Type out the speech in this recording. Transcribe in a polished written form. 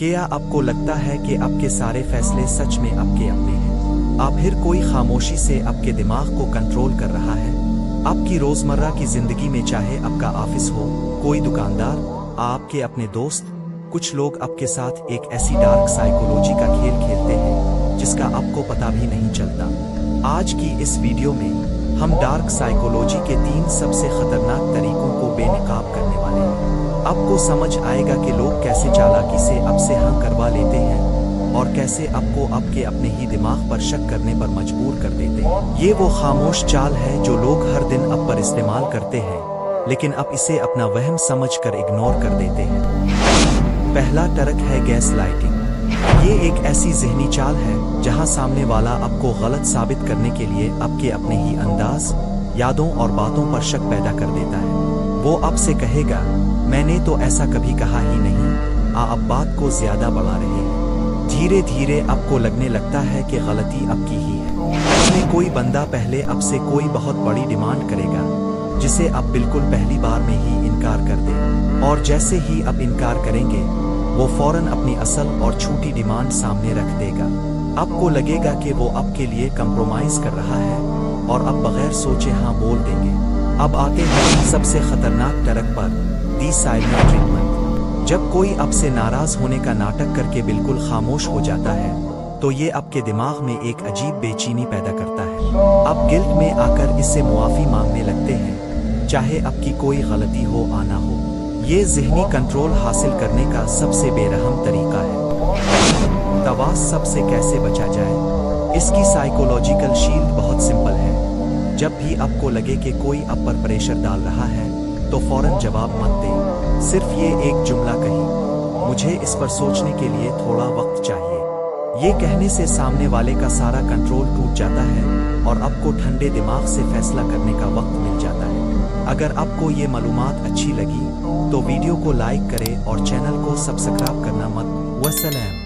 क्या आपको लगता है कि आपके सारे फैसले सच में आपके अपने हैं? आप हर कोई खामोशी से आपके दिमाग को कंट्रोल कर रहा है। आपकी रोजमर्रा की जिंदगी में, चाहे आपका ऑफिस हो, कोई दुकानदार, आपके अपने दोस्त, कुछ लोग आपके साथ एक ऐसी डार्क साइकोलॉजी का खेल खेलते हैं जिसका आपको पता भी नहीं चलता। आज की इस वीडियो में हम डार्क साइकोलॉजी के 3 सबसे खतरनाक तरीकों को बेनकाब करने वाले हैं। आपको समझ आएगा कि लोग कैसे चालाकी से आपसे हाँ करवा लेते हैं और कैसे आपको आपके अपने ही दिमाग पर शक करने पर मजबूर कर देते हैं। ये वो खामोश चाल है जो लोग हर दिन आप पर इस्तेमाल करते हैं, लेकिन आप इसे अपना वहम समझकर इग्नोर कर देते हैं। पहला टरक है गैस लाइटिंग। ये एक ऐसी ज़हनी चाल है जहां सामने वाला आपको गलत साबित करने के लिए आपके अपने ही अंदाज, यादों और बातों पर शक पैदा कर देता है। वो आपसे कहेगा, मैंने तो ऐसा कभी कहा ही नहीं, आप बात को ज्यादा बढ़ा रहे हैं। धीरे धीरे आपको लगने लगता है कि गलती आपकी ही है। इसमें कोई बंदा पहले आपसे कोई बहुत बड़ी डिमांड करेगा जिसे आप बिल्कुल पहली बार में ही इनकार कर दें, और जैसे ही आप इनकार करेंगे वो फौरन अपनी असल और छोटी डिमांड सामने रख देगा। आपको लगेगा कि वो आपके लिए कंप्रोमाइज कर रहा है और आप बगैर सोचे हाँ बोल देंगे। अब आते हैं सबसे खतरनाक टरक पर, दी साइलेंट ट्रीटमेंट। जब कोई आपसे नाराज होने का नाटक करके बिल्कुल खामोश हो जाता है तो ये आपके दिमाग में एक अजीब बेचैनी पैदा करता है। आप गिल्ट में आकर इससे मुआफी मांगने लगते हैं, चाहे आपकी कोई गलती हो या ना हो। ये ज़हनी कंट्रोल हासिल करने का सबसे बेरहम तरीका है। तवास सबसे कैसे बचा जाए? इसकी साइकोलॉजिकल शील्ड बहुत सिंपल है। जब भी आपको लगे कि कोई आप पर प्रेशर डाल रहा है तो फौरन जवाब मत दें। सिर्फ ये एक जुमला कही, मुझे इस पर सोचने के लिए थोड़ा वक्त चाहिए। ये कहने से सामने वाले का सारा कंट्रोल टूट जाता है और आपको ठंडे दिमाग से फैसला करने का वक्त मिल जाता है। अगर आपको ये मालूमात अच्छी लगी तो वीडियो को लाइक करें और चैनल को सब्सक्राइब करना मत। वस्सलाम।